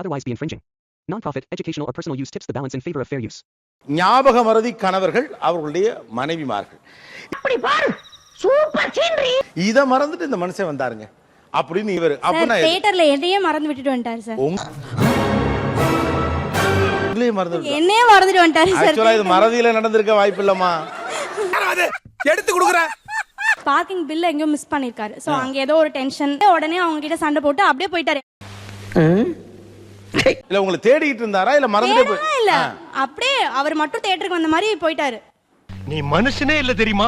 otherwise be infringing. Non-profit, educational or personal use tips the balance in favor of fair use. ஞாபக மறதி கணவர்கள் அவர்களுடைய மனைவிமார்கள். அப்படி பாரு சூப்பர் சீனரி. இத மறந்துட்டு இந்த மனுஷன் வந்தாருங்க அப்படின்னு இவர் அப்பனா தியேட்டர்ல என்னையே மறந்து விட்டுட்டு வந்துட்டாரு சார். என்னையே மறந்துட்டு வந்துட்டாரு சார். ஆக்சுவலா இது மறதியில நடந்திருக்க வாய்ப்பு இல்லம்மா. எடுத்து கொடுக்குறேன். பார்க்கிங் பில் எங்கயோ மிஸ் பண்ணிருக்காரு. சோ அங்க ஏதோ ஒரு டென்ஷன், உடனே அவங்க கிட்ட சண்டை போட்டு அப்படியே போயிட்டாரு. இல்ல உங்களை தேடிட்டு இருந்தாரா இல்ல மறந்துட்டே போய் இல்ல அப்படியே அவர் மட்டும் தியேட்டருக்கு வந்த மாதிரி போயிட்டாரு. நீ மனுஷனே இல்ல தெரியுமா?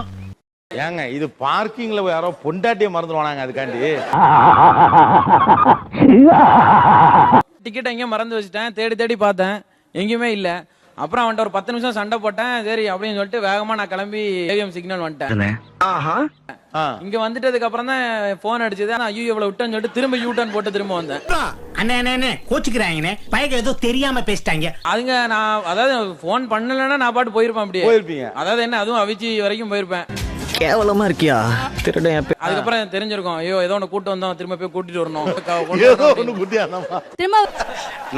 ஏங்க இது பார்க்கிங்ல யாரோ பொண்டாட்டிய மறந்துடுவானாங்க அதுக்காண்டி. டிக்கெட் எங்கேயும் மறந்து வச்சுட்டேன், தேடி தேடி பார்த்தேன், எங்கேயுமே இல்ல. அப்புறம் அவன்கிட்ட ஒரு 10 நிமிஷம் சண்டை போட்டேன். சரி அப்படின்னு சொல்லிட்டு வேகமா நான் கிளம்பி ஏவிஎம் சிக்னல் வந்துட்டேன். இங்க வந்துட்டதுக்கு அப்புறம் தான் போன் அடிச்சது. ஐயோ இவ்வளவு விட்டேன்னு சொல்லிட்டு திரும்ப யூ டர்ன் போட்டு திரும்ப வந்தேன். அண்ணே கோச்சுக்கிறாங்கண்ணே, பையன் ஏதோ தெரியாம பேசிட்டாங்க. அதுங்க நான் அதாவது போன் பண்ணலன்னா நான் பாட்டு போயிருப்பேன். அப்படியே போயிருப்பீங்க. அதாவது என்ன அதுவும் அவிச்சி வரைக்கும் போயிருப்பேன். கேவலமா இருக்கியா திருடன். அதுக்கப்புறம் தெரிஞ்சிருக்கும் ஐயோ ஏதோ ஒண்ணு கூட்டு வந்தோம், திரும்ப போய் கூட்டிட்டு வரணும். திரும்ப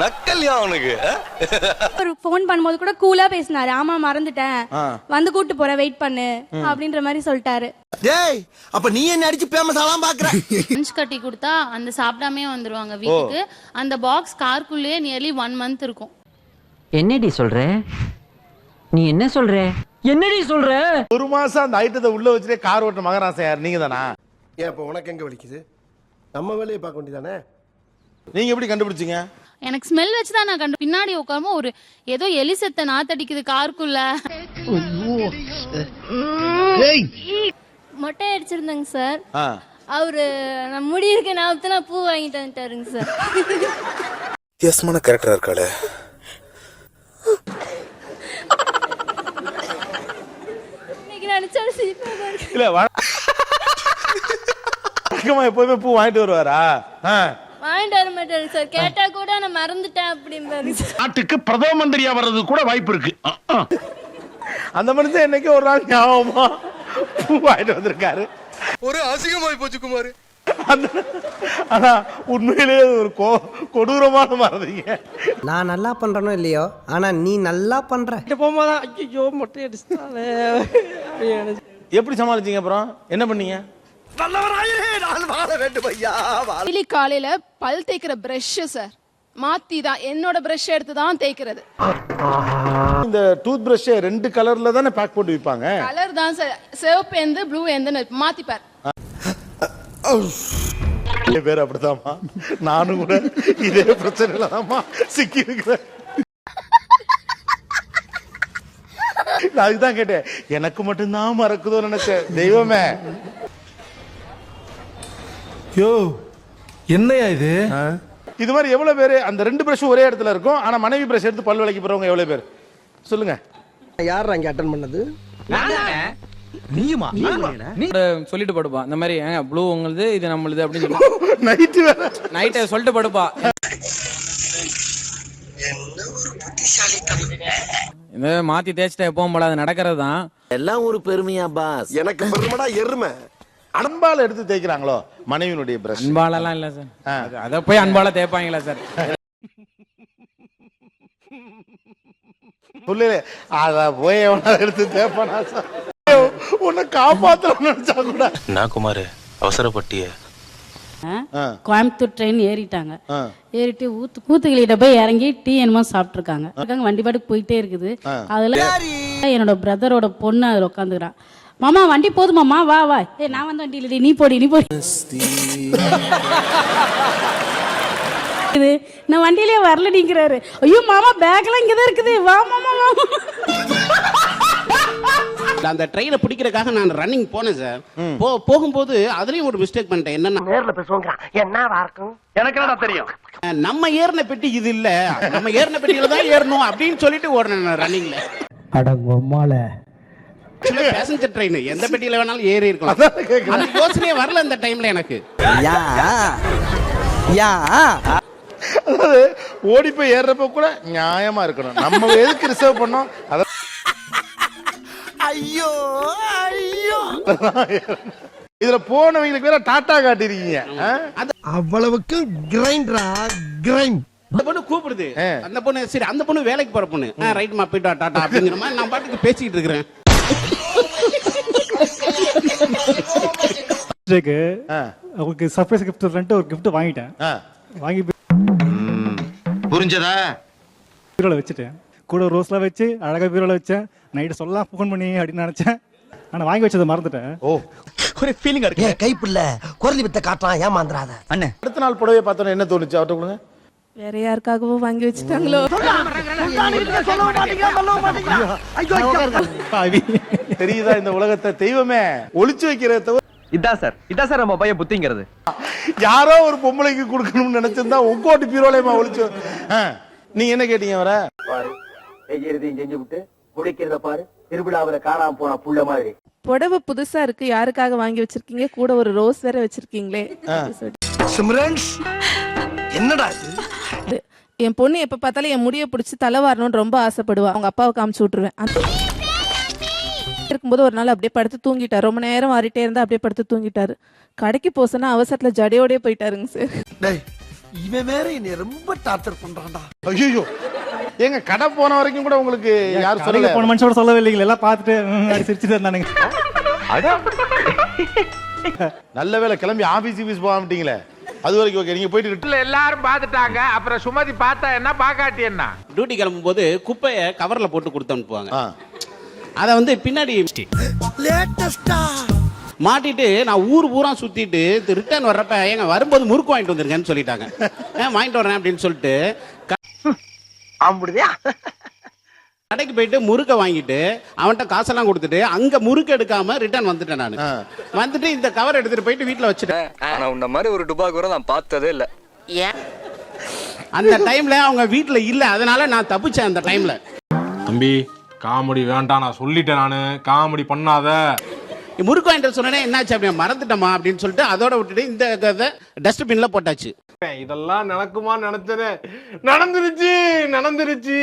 நக்கல்யா அவனுக்கு. ஒரு போன் பண்ணும்போது கூட கூலா பேசினாரு. ஆமா மறந்துட்டேன், வந்து கூட்டு போறேன், வெயிட் பண்ணு அப்படின்ற மாதிரி சொல்லிட்டாரு. டேய் அப்ப நீ என்ன அடிச்சு ஃபேமஸ் ஆலாம் பாக்குற? லஞ்ச் கட்டி கொடுத்தா அந்த சாப்பிடாமே வந்துருவாங்க வீட்டுக்கு. அந்த பாக்ஸ் கார்க்குள்ளேயே நியர்லி 1 month இருக்கும். என்னடி சொல்ற? நீ என்ன சொல்ற? என்னடி சொல்ற? ஒரு மாசம் அந்த ஐட்டத்தை உள்ள வச்சுட்டே கார் ஓட்டுற மகராசன் யார்? நீங்க தானா? ஏன் இப்ப உனக்கு எங்க வலிக்குது? நம்ம வேலையை பார்க்க வேண்டியதானே? நீங்க எப்படி கண்டுபிடிச்சீங்க? எனக்கு ஸ்மெல் வச்சுதான் நான் பின்னாடி உட்காருமோ ஒரு ஏதோ எலி செத்த நாத்தடிக்குது காருக்குள்ள. மொட்டை அடிச்சிருந்தாங்க சார். அவரு நான் முடி இருக்க ஞாபகத்துல பூ வாங்கிட்டு வந்துட்டாருங்க சார். வித்தியாசமான கேரக்டரா இருக்காளே. இல்ல வழக்கமா எப்பவுமே பூ வாங்கிட்டு வருவாரா? வாங்கிட்டு வர மாட்டாரு சார். கேட்டா கூட நான் மறந்துட்டேன் அப்படிம்பாரு. நாட்டுக்கு பிரதம மந்திரியா வர்றது கூட வாய்ப்பு இருக்கு. அந்த மனுஷன் என்னைக்கு ஒரு நாள் ஞாபகமா பூ வாங்கிட்டு வந்திருக்காரு. ஒரு அசிங்கமாய் போச்சு குமார். ஆனா உண்மையிலேயே ஒரு கொடூரமான மறதிங்க. நான் நல்லா பண்றனோ இல்லையோ, ஆனா நீ நல்லா பண்ற. போகும்போது ஐயோ மொட்டை அடிச்சிட்டாலே. எப்படி சமாளிச்சீங்க? அப்புறம் என்ன பண்ணீங்க? டெய்லி காலையில பல் தேய்க்கிற பிரஷ் சார் மாத்தி தான் என்னோட பிரஷ் எடுத்து தான் தேய்க்கிறது. இந்த டூத் பிரஷ் 2 கலர்ல தானே பேக் போட்டு விப்பாங்க. கலர் தான் சார், சிவப்பு எந்த ப்ளூ எந்த மாத்தி பார். பேர் அப்படிதாம்மா. நானும் கூட இதே பிரச்சனையில தான்மா சிக்கி இருக்கிறேன். நான் அதுதான் கேட்டேன், எனக்கு மட்டும்தான் மறக்குதோ நினைச்சேன். தெய்வமே யோ என்னையா இது? இது மாதிரி எவ்வளவு பேரு அந்த 2 பிரஷ் ஒரே இடத்துல இருக்கும், ஆனா மனைவி பிரஷ் எடுத்து பல் விளக்கி போறவங்க எவ்வளவு பேர் சொல்லுங்க? யார் அங்க அட்டெண்ட் பண்ணது? நீயுமா? சொல்லிட்டு படுப்பா இந்த மாதிரி ப்ளூ உங்களுது இது நம்மளுது அப்படின்னு சொல்லி நைட்டு வேற நைட்டை சொல்லிட்டு படுப்பா. இந்த மாத்தி தேய்ச்சிட்டா எப்பவும் போல அது நடக்கிறது தான். எல்லாம் ஒரு பெருமையா பாஸ்? எனக்கு பெருமடா எருமை. அன்பால எடுத்து தேய்க்கிறாங்களோ மனைவியினுடைய பிரஷ்? அன்பாலெல்லாம் இல்ல சார். அத போய் அன்பால தேய்ப்பாங்களா சார்? அத போய் எடுத்து தேய்ப்பானா சார்? உன்னை காப்பாத்தணும்னு நினைச்சா கூட. நான் குமார் அவசரப்பட்டிய கோயம்புத்தூர் ட்ரெயின் ஏறிட்டாங்க. ஏறிட்டு ஊத்துக்கிட்ட போய் இறங்கி டீ என்னமோ சாப்பிட்டு இருக்காங்க. வண்டி பாட்டுக்கு போயிட்டே இருக்குது. அதுல என்னோட பிரதரோட பொண்ணு அதுல உட்காந்துக்கிறான். மாமா வண்டி போதுமாமா, வா வா. நான் வந்து வண்டி இல்லடி, நீ போடி நீ போடி. நான் வண்டியிலே வரல நீங்கிறாரு. ஐயோ மாமா பேக்லாம் இங்கதான் இருக்குது, வா மாமா வா. அந்த ட்ரெயினை பிடிக்கிறதுக்காக நான் ரன்னிங் போனேன் சார். போகும்போது அதுலயும் ஒரு மிஸ்டேக் பண்ணிட்டேன். என்னன்னா நேர்ல பேசுவாங்க. என்னவா இருக்கும்? எனக்கு என்ன தெரியும்? நம்ம ஏறின பெட்டி இது இல்ல, நம்ம ஏறின பெட்டியில தான் ஏறணும் அப்படின்னு சொல்லிட்டு ஓடுனேன் ரன்னிங்ல. அடங்கம்மால பேசஞ்சர் ட்ரெயின் எந்த பெட்டியில வேணாலும் ஏறி இருக்கலாம். அந்த யோசனையே வரல அந்த டைம்ல எனக்கு. யா யா அதாவது ஓடி போய் ஏறப்ப கூட நியாயமா இருக்கணும். நம்ம எதுக்கு ரிசர்வ் பண்ணோம்? ஐயோ ஐயோ இதுல போனவங்களுக்கு வேற டாட்டா காட்டிருக்கீங்க. அவ்வளவுக்கு கிரைண்டரா கிரைண்ட் அந்த பொண்ணு கூப்பிடுது, அந்த பொண்ணு சரி, அந்த பொண்ணு வேலைக்கு போற பொண்ணு, ரைட்மா போயிட்டு வா டாடா அப்படிங்கிற மாதிரி நான் பாட்டுக்கு பேசிக்கிட்டு இருக்கிறேன். அவங்களுக்கு சர்ப்ரைஸ் கிஃப்ட் ஒரு கிஃப்ட் வாங்கிட்டேன். வாங்கி புரிஞ்சதா? பீரோல வச்சுட்டேன். கூட ரோஸ்லாம் வச்சு அழகா பீரோல வச்சேன். நைட்டு சொல்லலாம் ஃபோன் பண்ணி அப்படின்னு நினைச்சேன். ஆனா வாங்கி வச்சதை மறந்துட்டேன். ஒரு ஃபீலிங்கா இருக்கு. கைப்புள்ள குரலி வித்த காட்டலாம், ஏமாந்துறாத. அண்ணே அடுத்த நாள் புடவையை பார்த்தோன்னே என்ன தோணுச்சு அவர்கிட்ட கொடுங்க. வேற யாருக்காகவும் வாங்கி வச்சுட்டாங்களோ. தெரியுதா இந்த உலகத்தை தெய்வமே ஒளிச்சு வைக்கிறத இதான் சார் நம்ம பையன் புத்திங்கிறது. யாரோ ஒரு பொம்பளைக்கு கொடுக்கணும்னு நினைச்சிருந்தா உங்கோட்டு பீரோலையுமா ஒளிச்சு. நீங்க என்ன கேட்டீங்க வர? செஞ்சு விட்டு குடிக்கிறத பாரு, திருவிழாவில காணாம போன புள்ள மாதிரி. புடவை புதுசா இருக்கு, யாருக்காக வாங்கி வச்சிருக்கீங்க, கூட ஒரு ரோஸ் வேற வச்சிருக்கீங்களே. சிம்ரன்ஸ் என்னடா இது? என் பொண்ணு எப்ப பார்த்தாலும் என் முடிய பிடிச்சி தலை வாரணும்னு ரொம்ப ஆசைப்படுவா. அவங்க அப்பாவுக்கு காமிச்சு விட்டுருவேன். இருக்கும்போது ஒரு நாள் அப்படியே படுத்து தூங்கிட்டாரு. ரொம்ப நேரம் வாரிட்டே இருந்தா அப்படியே படுத்து தூங்கிட்டாரு. கடைக்கு போசனா அவசரத்துல ஜடையோடய போயிட்டாருங்க சார். இவன் வேற என்னை ரொம்ப டார்ச்சர் பண்றான்டா. ஐயோ ஏங்க கடை போன வரைக்கும் கூட உங்களுக்கு யார் சொல்லல? போன மனுஷோட சொல்லவே இல்லைங்க. எல்லாம் பார்த்துட்டு சிரிச்சுட்டு இருந்தானுங்க. நல்ல வேளை கிளம்பி ஆபீஸ் போகாமட்டீங்களே. அது வரைக்கும் ஓகே. நீங்க போயிட்டு எல்லாரும் பாத்துட்டாங்க. அப்புறம் சுமதி பார்த்தா என்ன பாக்காட்டி என்ன? டியூட்டி கிளம்பும் போது குப்பையை கவர்ல போட்டு கொடுத்து அனுப்புவாங்க. அதை வந்து பின்னாடி மாட்டிட்டு நான் ஊர் பூரா சுத்திட்டு ரிட்டர்ன் வர்றப்ப ஏங்க வரும்போது முறுக்கு வாங்கிட்டு வந்துருங்கன்னு சொல்லிட்டாங்க. வாங்கிட்டு வரேன் அப்படின்னு சொல்லிட்டு கடைக்கு போயிட்டு முறுக்க வாங்கிட்டு அவன்கிட்ட காசெல்லாம் கொடுத்துட்டு அங்க முறுக்கு எடுக்காம ரிட்டர்ன் வந்துட்டேன். நான் வந்துட்டு இந்த கவர் எடுத்துட்டு போயிட்டு வீட்டுல வச்சுட்டேன். ஆனா உன்ன மாதிரி ஒரு டுபா கூட நான் பார்த்ததே இல்ல. அந்த டைம்ல அவங்க வீட்டுல இல்ல, அதனால நான் தப்பிச்சேன் அந்த டைம்ல. தம்பி காமெடி வேண்டாம், நான் சொல்லிட்டேன். நானு காமெடி பண்ணாத. முறுக்கு வாங்கிட்டு சொன்னேன், என்னாச்சு அப்படியே மறந்துட்டமா அப்படின்னு சொல்லிட்டு அதோட விட்டுட்டு இந்த டஸ்ட்பின்ல போட்டாச்சு. இதெல்லாம் நடக்குமா நினைச்சேன், நடந்துருச்சு.